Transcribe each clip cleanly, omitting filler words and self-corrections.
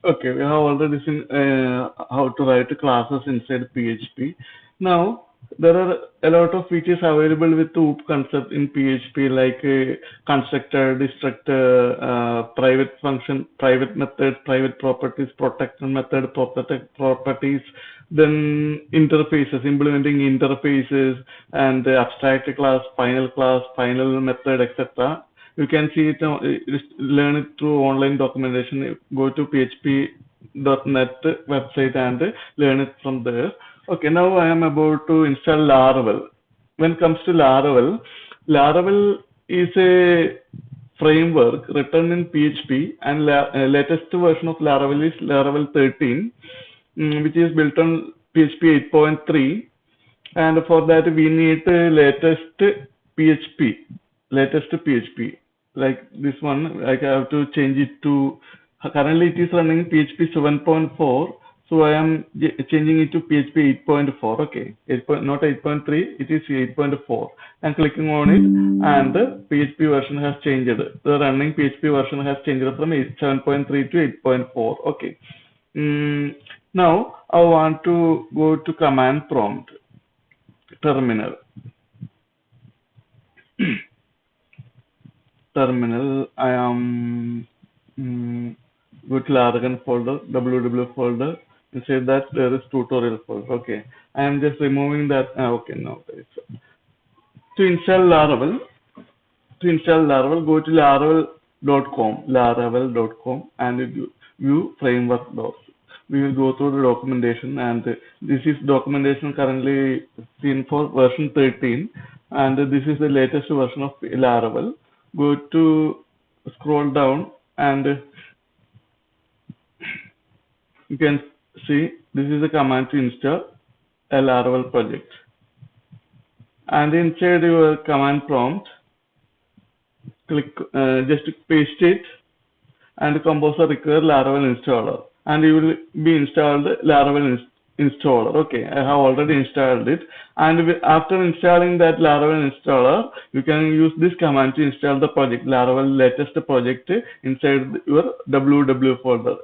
Okay, we have already seen how to write classes inside PHP. Now, there are a lot of features available with the OOP concept in PHP, like constructor, destructor, private function, private method, private properties, protected method, protected properties, then interfaces, implementing interfaces, and the abstract class, final method, etc. You can see it, just learn it through online documentation. Go to php.net website and learn it from there. Okay, now I am about to install Laravel. When it comes to Laravel, Laravel is a framework written in PHP, and latest version of Laravel is Laravel 13, which is built on PHP 8.3. And for that we need PHP, latest PHP. Like this one, like I have to change it to. Currently, it is running PHP 7.4, so I am changing it to PHP 8.4. Okay, 8 point, not 8.3, it is 8.4. I'm clicking on it, and the PHP version has changed. The running PHP version has changed from 7.3 to 8.4. Okay. Now I want to go to command prompt terminal. Terminal. I am go to Laravel folder, www folder. Inside that there is tutorial folder. Okay, I am just removing that. Okay, now there is. To install Laravel, go to laravel.com, and view framework docs. We will go through the documentation, and this is documentation currently seen for version 13, and this is the latest version of Laravel. Go to scroll down, and you can see this is a command to install a Laravel project. And inside your command prompt, click just paste it, and composer require Laravel installer, and you will be installed Laravel installer. Okay, I have already installed it, and after installing that Laravel installer, you can use this command to install the project, Laravel latest project, inside your www folder.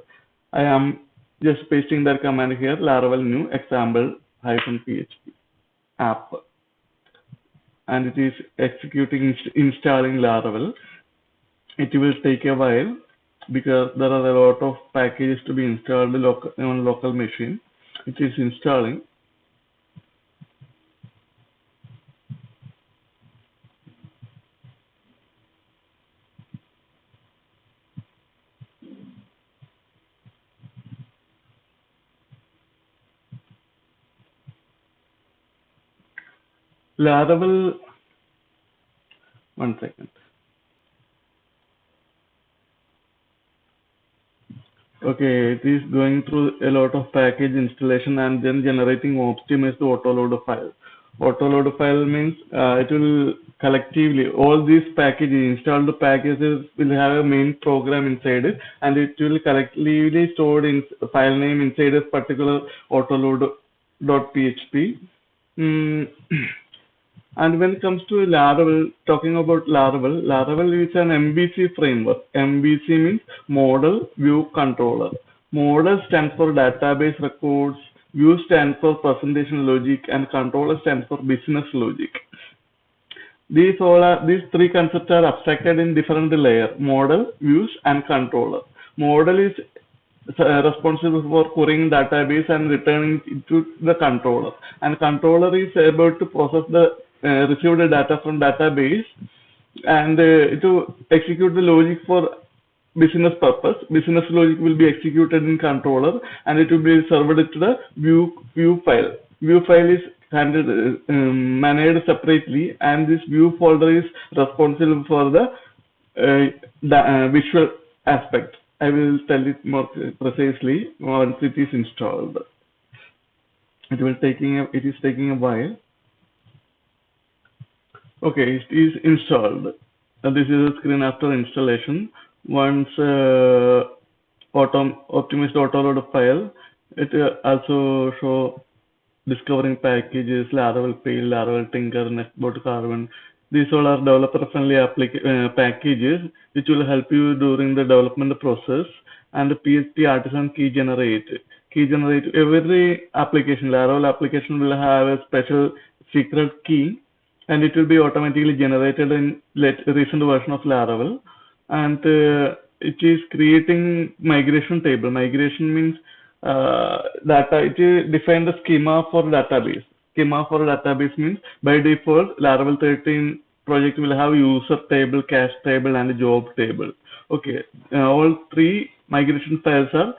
I am just pasting that command here, Laravel new example -php app, and it is executing installing Laravel. It will take a while because there are a lot of packages to be installed on local machine. It is installing. Laravel, one second. Okay, it is going through a lot of package installation and then generating optimized autoload file. Autoload file means it will collectively, all these packages, installed packages will have a main program inside it, and it will collectively stored in file name inside a particular autoload.php. Mm, And when it comes to Laravel, talking about Laravel, Laravel is an MVC framework. MVC means Model View Controller. Model stands for Database Records, View stands for Presentation Logic, and Controller stands for Business Logic. These three concepts are abstracted in different layers: model, views, and controller. Model is responsible for querying database and returning it to the controller, and controller is able to process the received data from database, and to execute the logic for business purpose. Business logic will be executed in controller, and it will be served to the view file. View file is handled managed separately, and this view folder is responsible for the visual aspect. I will tell it more precisely once it is installed. It is taking a while. Okay, it is installed. This is the screen after installation. Once optimized autoload file, it also show discovering packages, Laravel Pale, Laravel Tinker, Nextbot Carbon. These all are developer-friendly packages which will help you during the development process. And the PHP Artisan Key Generate. Key Generate, every application, Laravel application will have a special secret key, and it will be automatically generated in recent version of Laravel. And it is creating migration table. Migration means data. It is define the schema for database. Schema for database means by default Laravel 13 project will have user table, cache table, and job table. Okay, all three migration files are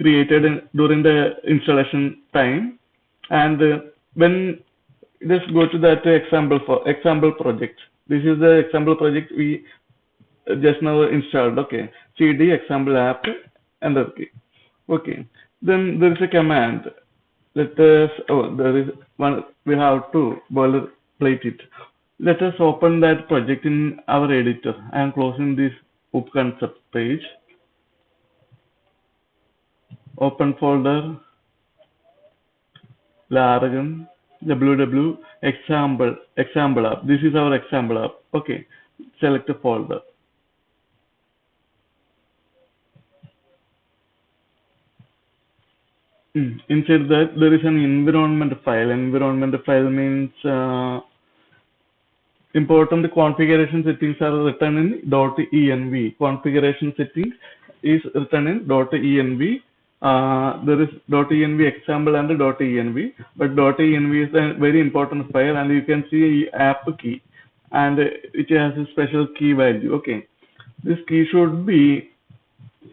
created during the installation time. And when just go to that example for example project. This is the example project we just now installed. Okay, cd example app, enter key. Okay, then there is a command. Let us, oh, there is one, we have to boilerplate it. Let us open that project in our editor. I am closing this up concept page. Open folder, Laravel, www, example app. This is our example app. Okay, select a folder. Inside that there is an environment file. Environment file means important configuration settings are written in .env. Configuration settings is written in .env. There is .env example and .env, but .env is a very important file, and you can see app key, and it has a special key value. Okay, this key should be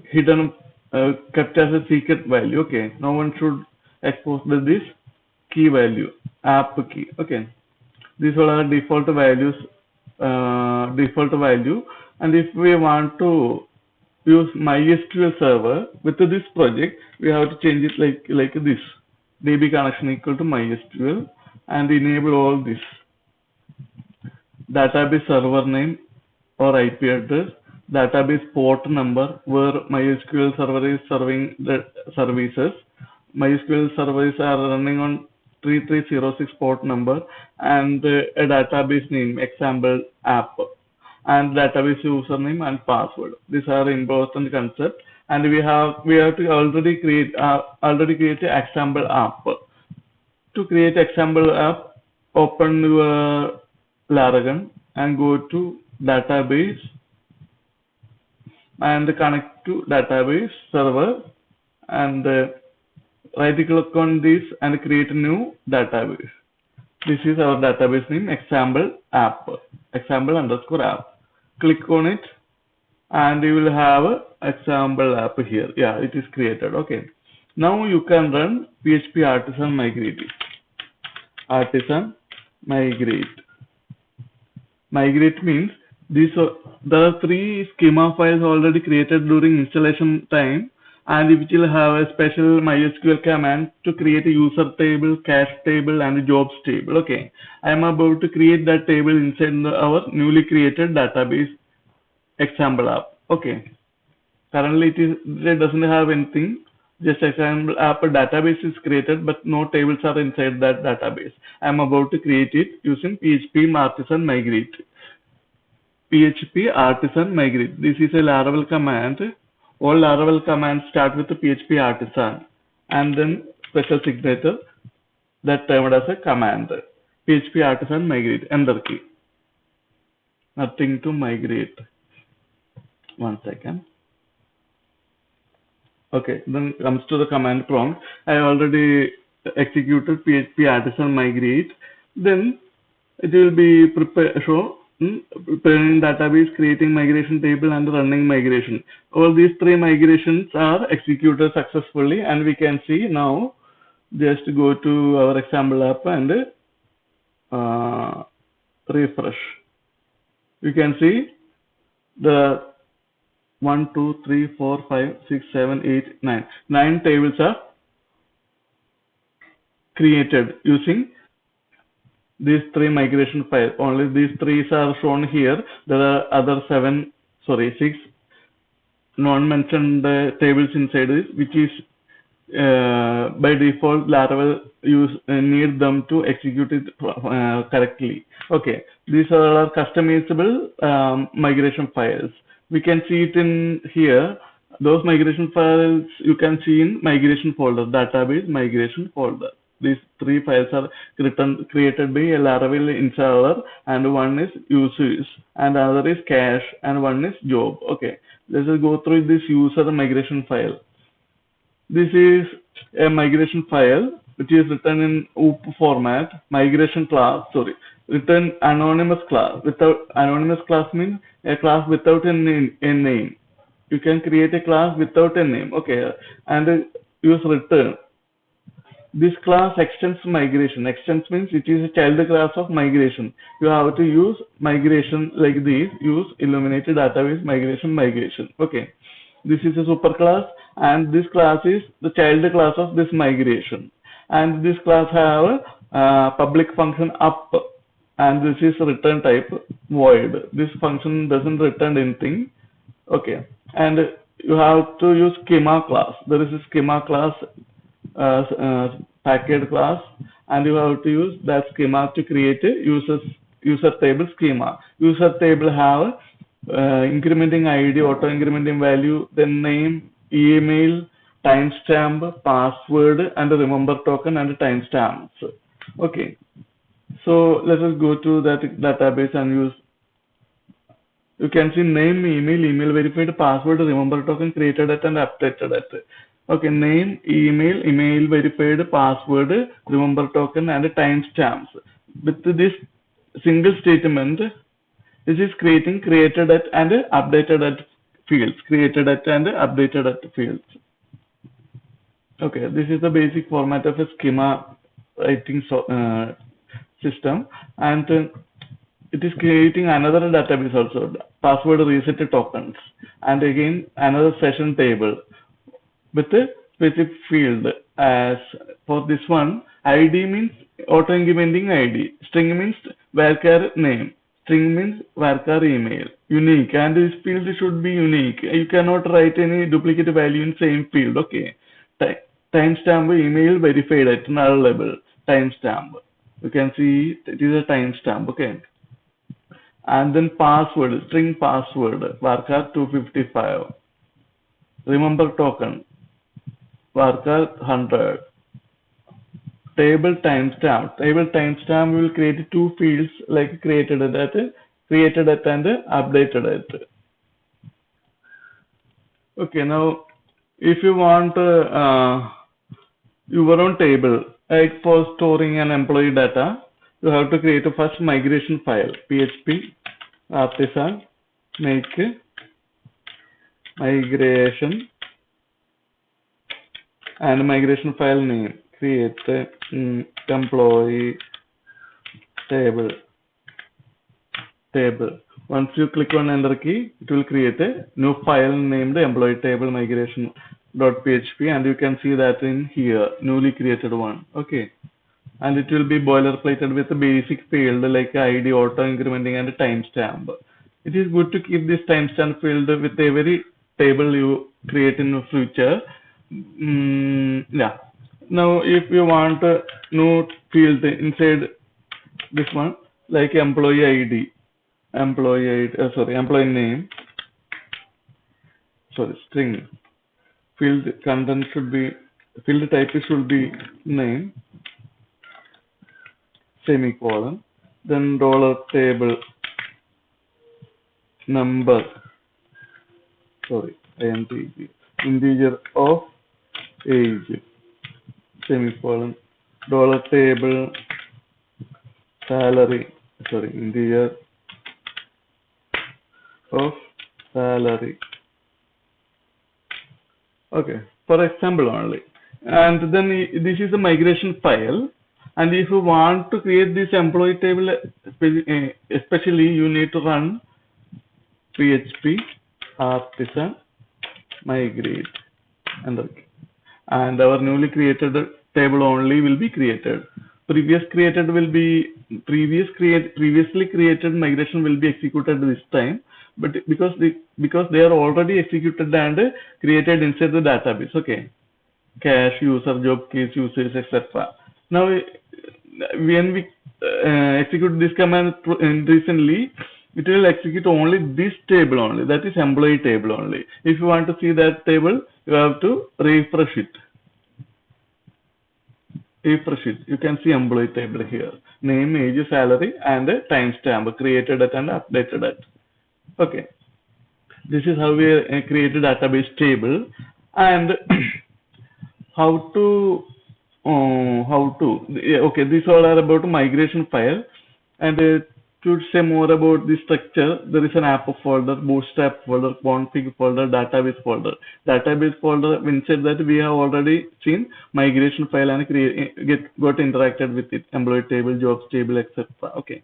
hidden, kept as a secret value. Okay, no one should expose this key value, app key. Okay, these all are default values, default value. And if we want to use MySQL server with this project, we have to change it like this: db connection equal to MySQL, and enable all this: database server name or IP address, database port number where MySQL server is serving the services. MySQL servers are running on 3306 port number, and a database name, example app, and database username and password. These are important concepts, and we have to already create an example app. To create example app, open your Laravel and go to database and connect to database server, and right click on this and create a new database. This is our database name, example app, example underscore app. Click on it and you will have a example app here. Yeah, it is created. Okay, now you can run PHP Artisan Migrate. Artisan Migrate. Migrate means there are three schema files already created during installation time, and which will have a special MySQL command to create a user table, cache table, and a jobs table. Okay, I am about to create that table inside our newly created database example app. Okay, currently it doesn't have anything. Just example app database is created, but no tables are inside that database. I am about to create it using PHP Artisan Migrate. PHP Artisan Migrate. This is a Laravel command. All Laravel commands start with the PHP Artisan and then special signature that termed as a command. PHP Artisan Migrate. Enter key. Nothing to migrate. 1 second. Okay, then comes to the command prompt. I already executed PHP Artisan Migrate. Then it will be preparing database, creating migration table, and running migration. All these three migrations are executed successfully, and we can see now. Just go to our example app and refresh. You can see the 1, 2, 3, 4, 5, 6, 7, 8, 9. 9 tables are created using these three migration files. Only these three are shown here. There are other 6 non-mentioned tables inside this, which is by default Laravel need them to execute it correctly. Okay, these are our customizable migration files. We can see it in here. Those migration files you can see in migration folder, database migration folder. These three files are created by a Laravel installer, and one is users, and another is cache, and one is job. Okay, let's just go through this user migration file. This is a migration file which is written in OOP format, migration class, sorry, written anonymous class. Without anonymous class means a class without a name. You can create a class without a name, okay, and use return. This class extends migration. Extends means it is a child class of migration. You have to use migration like this. Use illuminated database migration. Okay. This is a superclass, and this class is the child class of this migration. And this class have a public function up, and this is return type void. This function doesn't return anything. Okay. And you have to use schema class. There is a schema class package class, and you have to use that schema to create a user table schema. User table have incrementing ID, auto incrementing value, then name, email, timestamp, password, and a remember token and timestamps. Okay, so let us go to that database and use. You can see name, email verified, password, remember token created at and updated at. Okay, name, email verified, password, remember token, and timestamps. With this single statement, this is created at and updated at fields. Created at and updated at fields. Okay, this is the basic format of a schema writing system, and it is creating another database also, password reset tokens, and again another session table with a specific field. As for this one, ID means auto incrementing ID, string means varchar name, string means varchar email, unique, and this field should be unique. You cannot write any duplicate value in same field. Okay, timestamp email verified at null level timestamp. You can see it is a timestamp. Okay, and then password, string password, varchar 255, remember token, varchar 100, table timestamp. Table timestamp will create two fields like created at and updated at. Okay, now if you want your own table, like for storing an employee data, you have to create a first migration file, PHP artisan make migration, and migration file name, create employee table. Once you click on enter key, it will create a new file named employee table migration.php, and you can see that in here, newly created one. Okay, and it will be boilerplated with a basic field like ID, auto incrementing, and a timestamp. It is good to keep this timestamp field with every table you create in the future. Yeah. Now, if you want a new field inside this one, like employee ID, employee name, string, field content should be, field type should be name, semicolon, then $table number, int, integer of age, semicolon, $table salary, integer of salary. Okay, for example only. And then this is a migration file. And if you want to create this employee table, especially you need to run PHP artisan migrate, and our newly created table only will be created. Previously created migration will be executed this time, but because they are already executed and created inside the database. Okay, cache, user, job keys, users, etc. Now, when we execute this command recently, it will execute only this table only, that is employee table only. If you want to see that table, you have to refresh it. Refresh it. You can see employee table here. Name, age, salary, and timestamp created at and updated at. Okay. This is how we create a database table. And how to yeah, okay, these all are about migration file. And to say more about the structure, there is an app folder, bootstrap folder, config folder, database folder. Database folder, inside that we have already seen migration file and got interacted with it, employee table, jobs table, etc. Okay.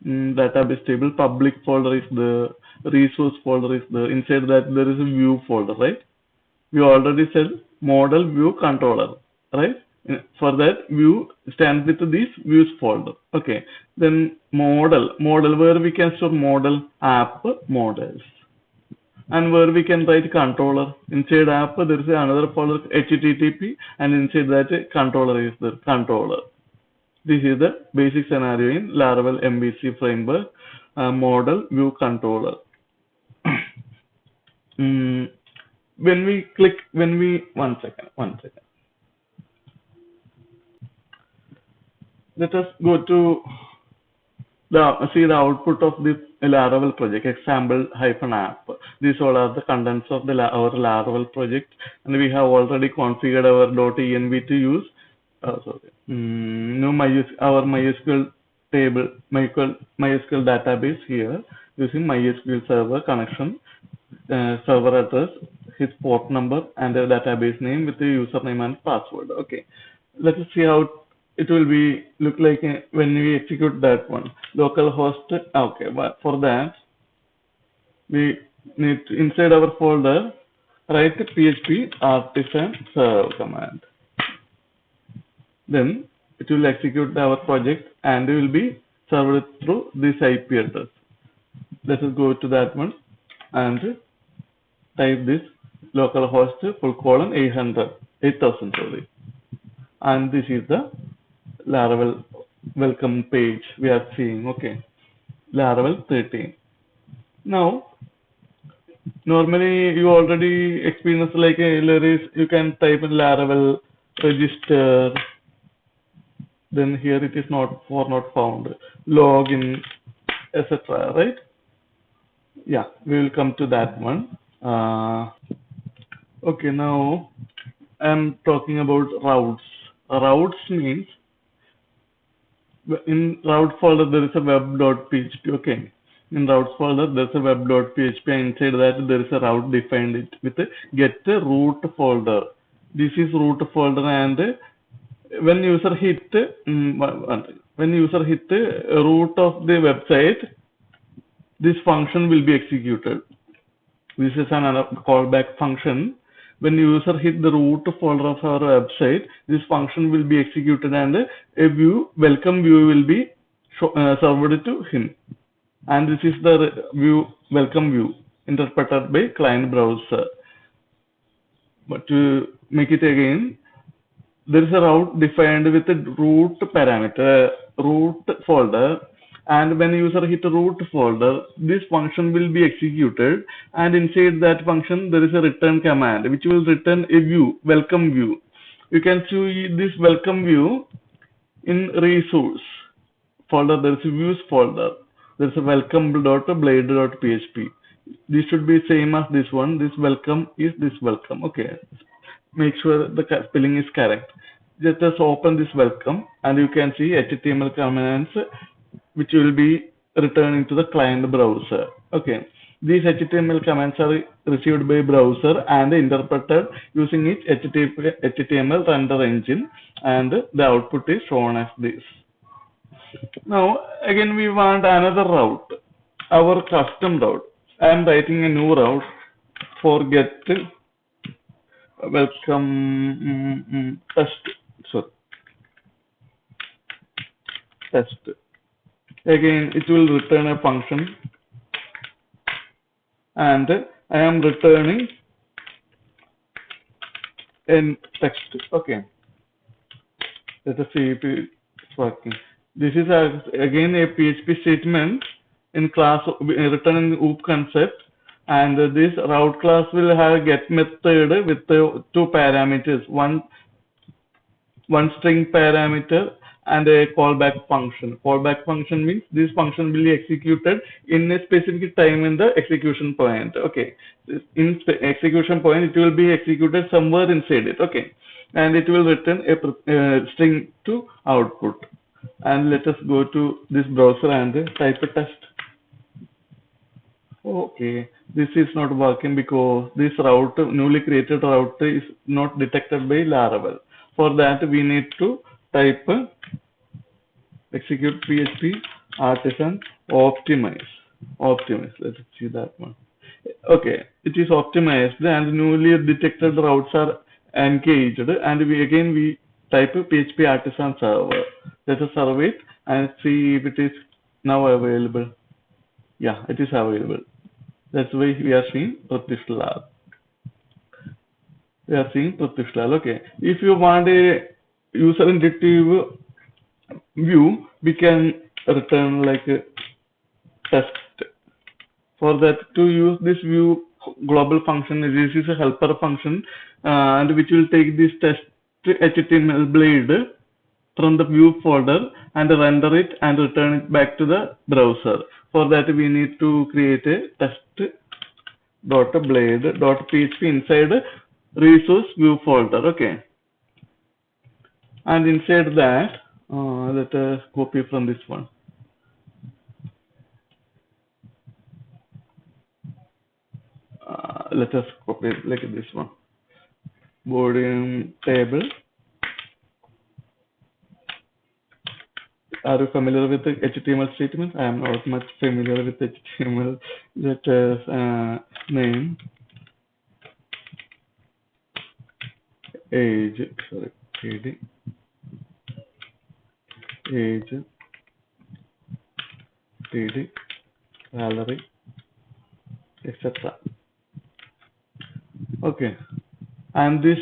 Database table, public folder is the resource folder is the inside that there is a view folder, right? We already said model view controller, right? For that view stands with this views folder. Okay. Then model where we can store model app models, and where we can write controller. Inside app there is another folder HTTP, and inside that controller is the controller. This is the basic scenario in Laravel MVC framework, model view controller. Mm, one second. Let us go to see the output of this Laravel project, example-app. These all are the contents of our Laravel project, and we have already configured our .env to use. Sorry. No, our MySQL table, MySQL database here using MySQL server connection, server address, his port number, and the database name with the username and password. Okay, let us see how it will be look like when we execute that one. Localhost. Okay, but for that we need to, inside our folder, write the php artisan serve command. Then it will execute our project and it will be served through this IP address. Let us go to that one and type this localhost /800 sorry, and this is the Laravel welcome page we are seeing. Okay, Laravel 13. Now normally you already experienced like you can type in Laravel register, then here it is not found, login, etc. Right? Yeah, we will come to that one. Okay, now I'm talking about routes. Routes means in route folder there is a web.php. Okay, in routes folder there's a web.php, and inside that there is a route defined it with a get root folder. This is root folder, and when user hit root of the website, this function will be executed. This is another callback function. When user hit the root folder of our website, this function will be executed, and a welcome view will be served to him. And this is the welcome view interpreted by client browser. But to make it again, there is a route defined with a root parameter, root folder, and when user hit a root folder, this function will be executed, and inside that function there is a return command which will return a view, welcome view. You can see this welcome view in resource folder. There is a views folder. There is a welcome.blade.php. This should be same as this one. This welcome is this welcome. Okay, make sure the spelling is correct. Just open this welcome, and you can see HTML commands which will be returning to the client browser. Okay, these HTML commands are received by browser and interpreted using its HTML render engine, and the output is shown as this. Now again we want another route, our custom route. I am writing a new route for get welcome test. Again it will return a function, and I am returning in text. Okay, let us see if it's working. This is again a PHP statement in class written in OOP concept, and this route class will have get method with two parameters, one string parameter and a callback function. Callback function means this function will be executed in a specific time in the execution point. Okay, in execution point it will be executed somewhere inside it. Okay, and it will return a string to output. And let us go to this browser and type a test. Okay, this is not working because this route, newly created route, is not detected by Laravel. For that, we need to type execute PHP artisan optimize. Optimize. Let's see that one. Okay, it is optimized and newly detected routes are engaged. And we type PHP artisan server. Let us serve it and see if it is now available. Yeah, it is available. That's why we are seeing Pratish Lal. We are seeing Pratish Lal. Okay. If you want a user intuitive view, we can return like a test. For that, to use this view global function, this is a helper function, and which will take this test HTML blade from the view folder and render it and return it back to the browser. For that, we need to create a test dot blade dot php inside resource view folder. Okay, and inside that, let us copy from this one. Let us copy like this one. Boarding table. Are you familiar with the HTML statement? I am not much familiar with HTML. Let us name age. Sorry, age, TD, salary, etc. Okay, and this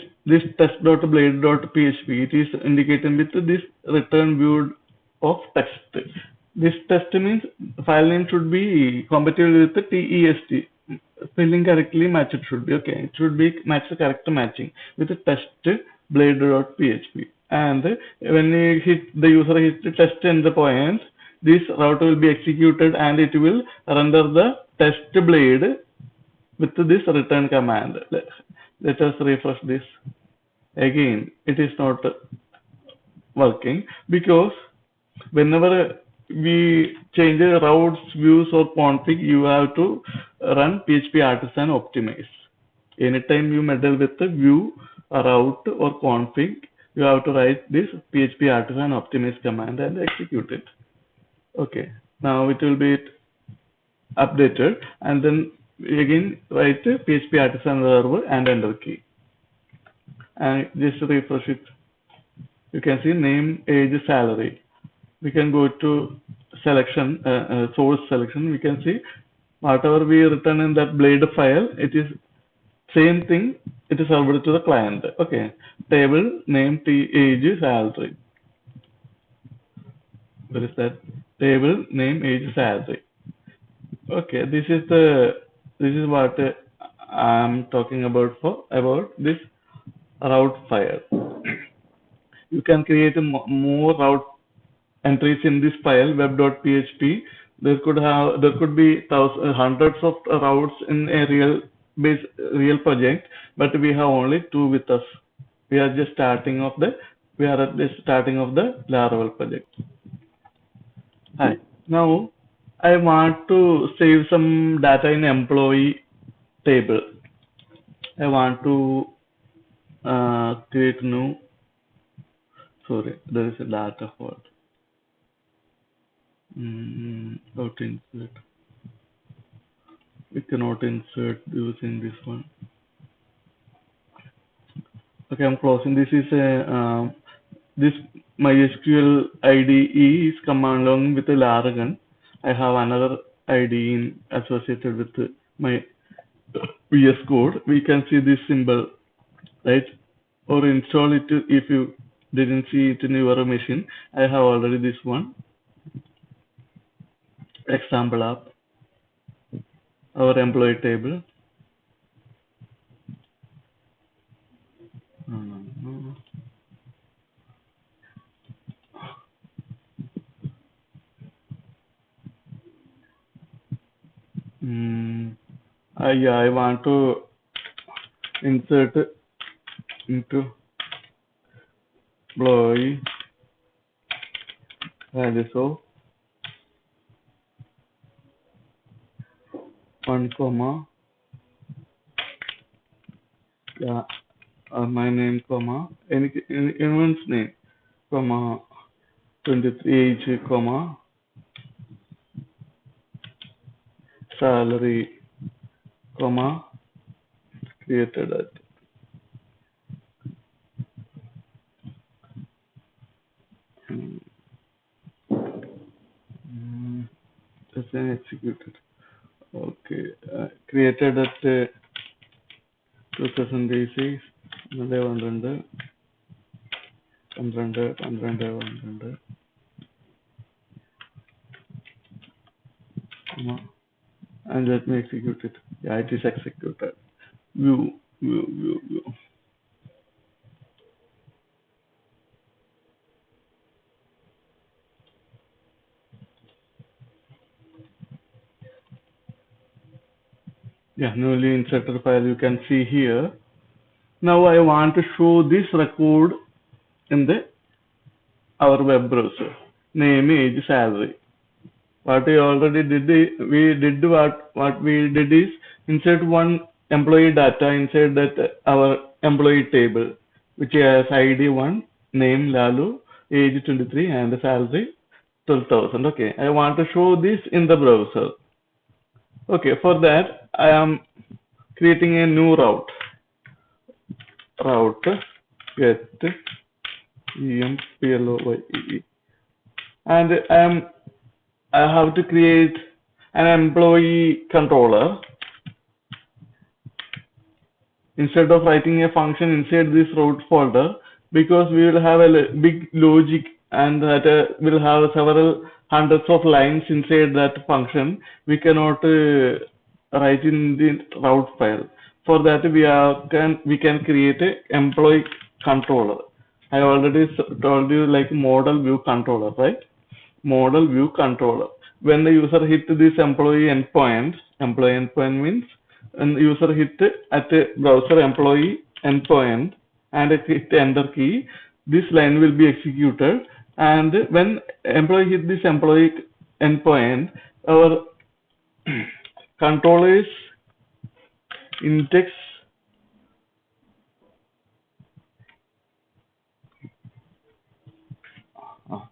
test.blade.php, it is indicated with this return view of text. This test means file name should be compatible with the TEST. Spelling correctly matched should be. Okay, it should be match the character matching with the test blade.php. And when you hit the user hit the test in the point, this route will be executed and it will render the test blade with this return command. Let us refresh this. Again, it is not working because whenever we change the routes, views, or config, you have to run PHP artisan optimize. Anytime you meddle with the view, route, or config, you have to write this PHP artisan optimize command and execute it. Okay, now it will be updated, and then again write PHP artisan server and enter key. And just refresh it. You can see name, age, salary. We can go to selection, source selection. We can see whatever we written in that blade file, it is same thing. It is served to the client. Okay, table name, age, salary. Where is that? Table name, age, salary. Okay, this is what I'm talking about about this route file. You can create more route entries in this file web.php. There could be hundreds of routes in a real project, but we have only two with us. We are just starting of the we are at the starting of the Laravel project. Hi. Now I want to save some data in employee table. I want to create new. Sorry, there is a data for it. How to insert? We cannot insert using this one. Okay, I'm closing. This is a this MySQL IDE is command along with a Laravel. I have another IDE associated with my VS Code. We can see this symbol, right? or install it if you didn't see it in your machine. I have already this one example app, our employee table. No, no, no. Mm, yeah, I want to insert into employee values of 1 comma, yeah, my name comma, anyone's name comma 23 age comma salary comma created at. Mm, that's then executed. Okay, created at 2006 12 12 12 12 comma, and let me execute it. Yeah, it is executed. View. Yeah, newly inserted file you can see here. Now I want to show this record in the our web browser. Name, age, salary. What we already did, what we did is insert one employee data inside that our employee table, which has ID 1, name Lalu, age 23, and the salary 12,000. Okay, I want to show this in the browser. Okay, for that I am creating a new route get employee, and I have to create an employee controller instead of writing a function inside this route folder, because we will have a big logic and that will have several hundreds of lines inside that function. We cannot write in the route file. For that we can create a employee controller. I already told you like model view controller, right? Model view controller. When the user hit this employee endpoint means when the user hit at a browser employee endpoint and hit the enter key, this line will be executed. And when employee hit this employee endpoint, our controller is index.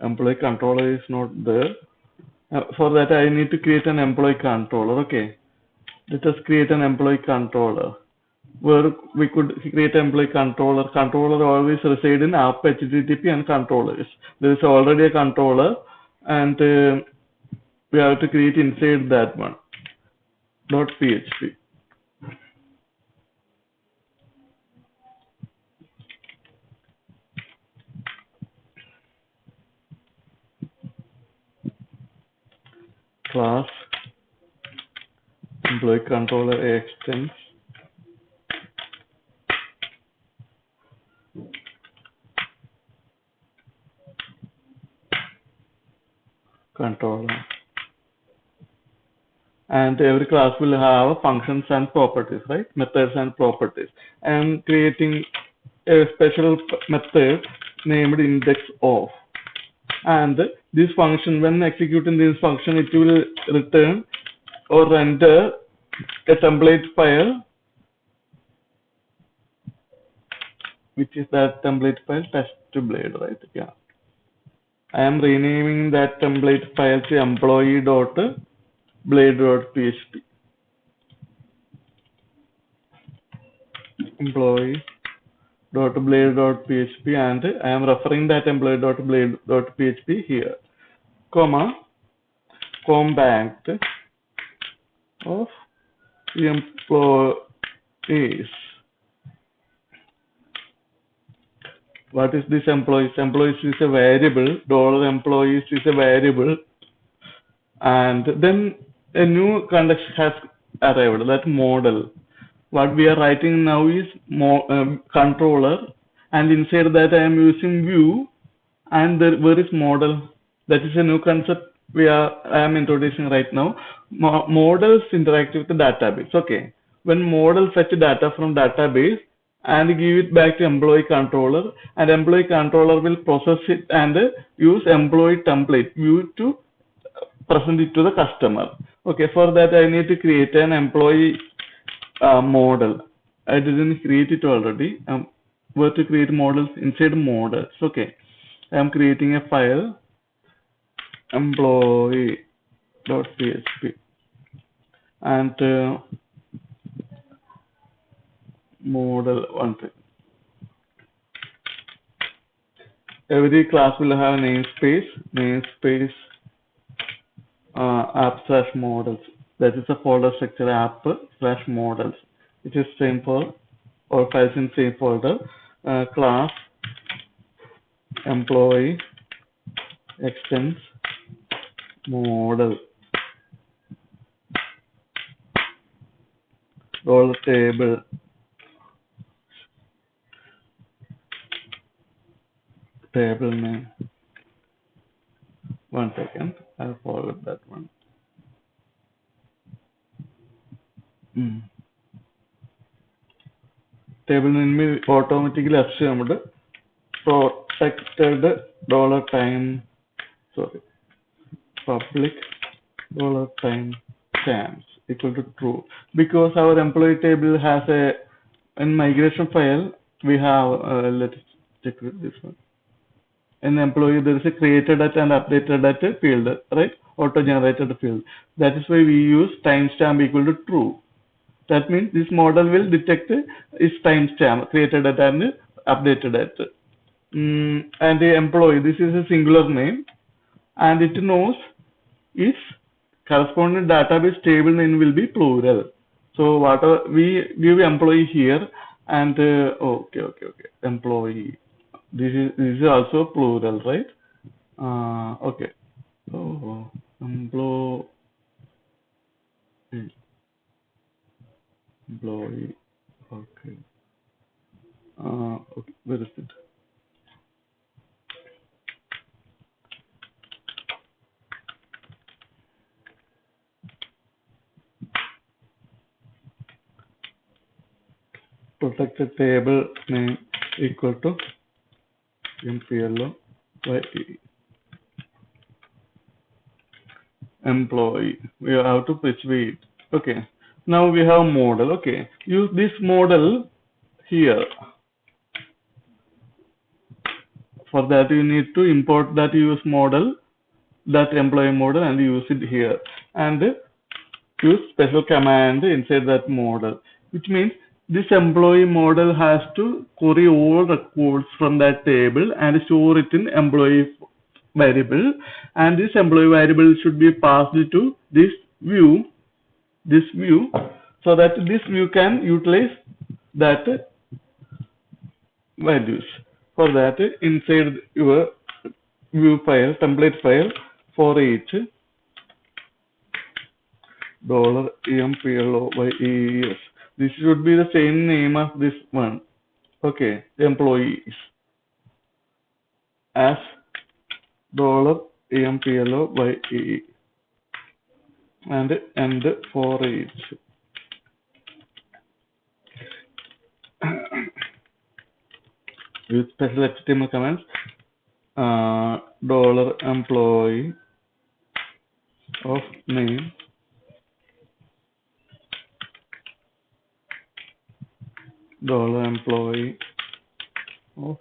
Employee controller is not there. For that, I need to create an employee controller. Okay, let us create an employee controller where we could create an employee controller. Controller always reside in app HTTP and controllers. There is already a controller, and we have to create inside that one. .php class employee controller extends controller, and every class will have functions and properties, right? Methods and properties. I am creating a special method named index of, and this function, when executing this function, it will return or render a template file, which is that template file test blade, right? Yeah, I am renaming that template file to employee.blade.php. Employee.blade.php, and I am referring that employee.blade.php here, comma, compact of employees What is this employees? Employees is a variable. Dollar employees is a variable, and then a new context has arrived. That model. What we are writing now is controller, and inside that I am using view, and where is model? That is a new concept I am introducing right now. Models interact with the database. Okay. When model fetch data from database and give it back to employee controller, and employee controller will process it and use employee template view to present it to the customer. Okay, for that I need to create an employee model. I didn't create it already. Where to create models? Inside models. Okay, I am creating a file employee.php and model one thing. Every class will have namespace app slash models. That is a folder structure app slash models. It is same for all files in same folder. Class employee extends model dollar table name. One second, I'll forward that one. Table name will automatically assumed protected dollar time, sorry, public dollar time stamps equal to true, because our employee table has a in migration file we have let's check with this one. In employee there is a created at and updated at field, right? Auto generated field. That is why we use timestamp equal to true. That means this model will detect is timestamp created at and updated at. And the employee, this is a singular name, and it knows its corresponding database table name will be plural. So whatever we give employee here, and okay, employee. This is also plural, right? Okay. Oh, employee, employee. Okay. Okay. Where is it? Protected table name equal to MPLO by employee. We have to specify it. Okay. Now we have model. Okay. Use this model here. For that you need to import that use model, that employee model, and use it here. And use special command inside that model, which means this employee model has to query all records from that table and store it in employee variable, and this employee variable should be passed to this view, so that this view can utilize that values. For that, inside your view file, template file, for each $employees. This should be the same name as this one. Okay, employees as $employee and end for each. With special HTML commands, $employee of name $employee of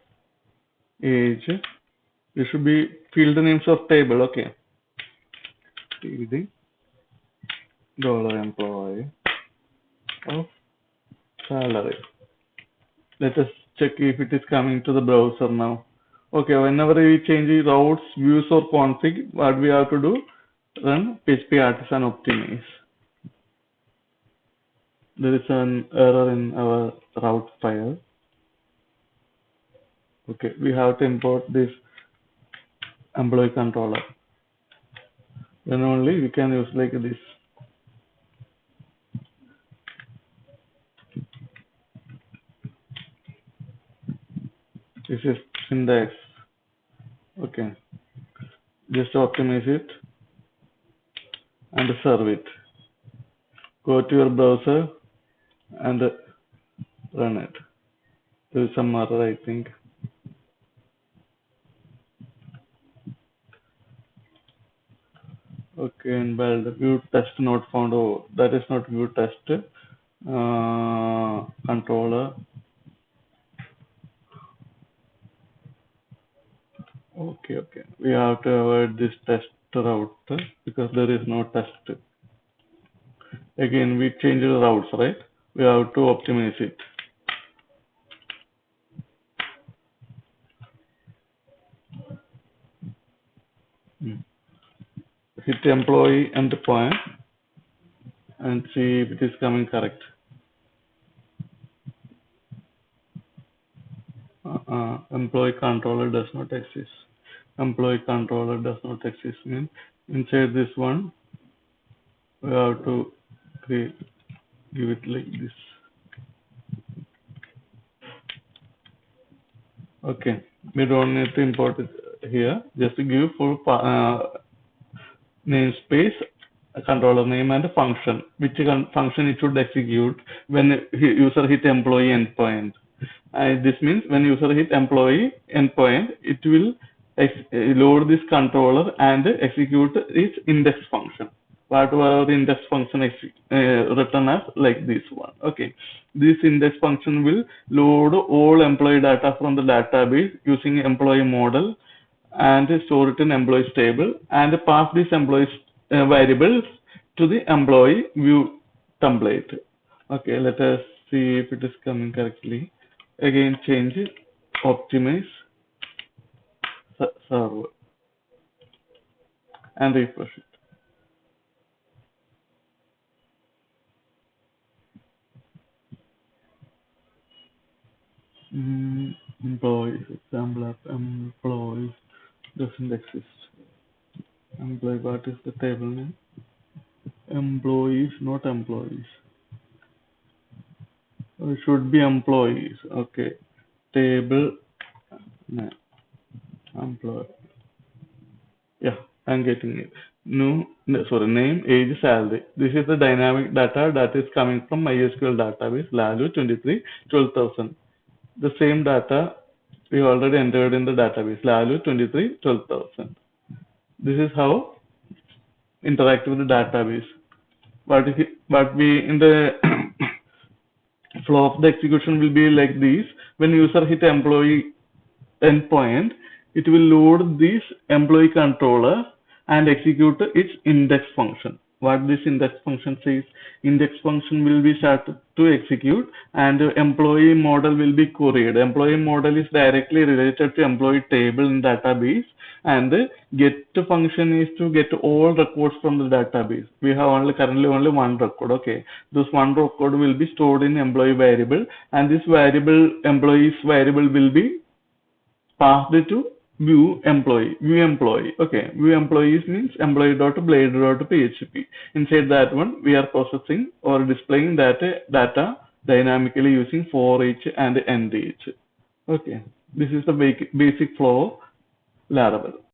age. This should be field names of table. Okay, field $employee of salary. Let us check if it is coming to the browser now. Okay, whenever we change the routes, views or config, what we have to do? Run PHP artisan optimize. There is an error in our route file. Okay, we have to import this employee controller. Then only we can use like this. This is syntax. Okay, just optimize it and serve it. Go to your browser and run it. There is some error, I think. Okay, and well, the view test not found. Oh, that is not view test. Controller. Okay, okay. We have to avoid this test route because there is no test. Again, we change the routes, right? We have to optimize it. Hmm. Hit employee endpoint and see if it is coming correct. Employee controller does not exist. Employee controller does not exist means inside this one we have to create, give it like this. Okay, we don't need to import it here. Just give full namespace, a controller name, and a function. Which function it should execute when user hit employee endpoint. This means when user hit employee endpoint, it will load this controller and execute its index function. Whatever the index function is written as like this one. Okay, this index function will load all employee data from the database using employee model and store it in employees table and pass these employees variables to the employee view template. Okay, let us see if it is coming correctly. Again, change it, optimize, server, and refresh it. Employees, example of employees doesn't exist. Employee, what is the table name? Employees, not employees. It should be employees. Okay, table name, employee. Yeah, I'm getting it. No, sorry, name, age, salary. This is the dynamic data that is coming from MySQL database, value 23, 12,000. The same data we already entered in the database, value 23, 12,000. This is how interact with the database. But we in the flow of the execution will be like this. When user hit employee endpoint, it will load this employee controller and execute its index function. What this index function says, index function will be started to execute and the employee model will be queried. Employee model is directly related to employee table in database and the get function is to get all records from the database. We have currently only one record. Okay, this one record will be stored in employee variable and this variable employees variable will be passed to view employee. Okay, view employees means employee.blade.php. Inside that one we are processing or displaying that data dynamically using for each and end each. Okay, this is the basic flow of Laravel.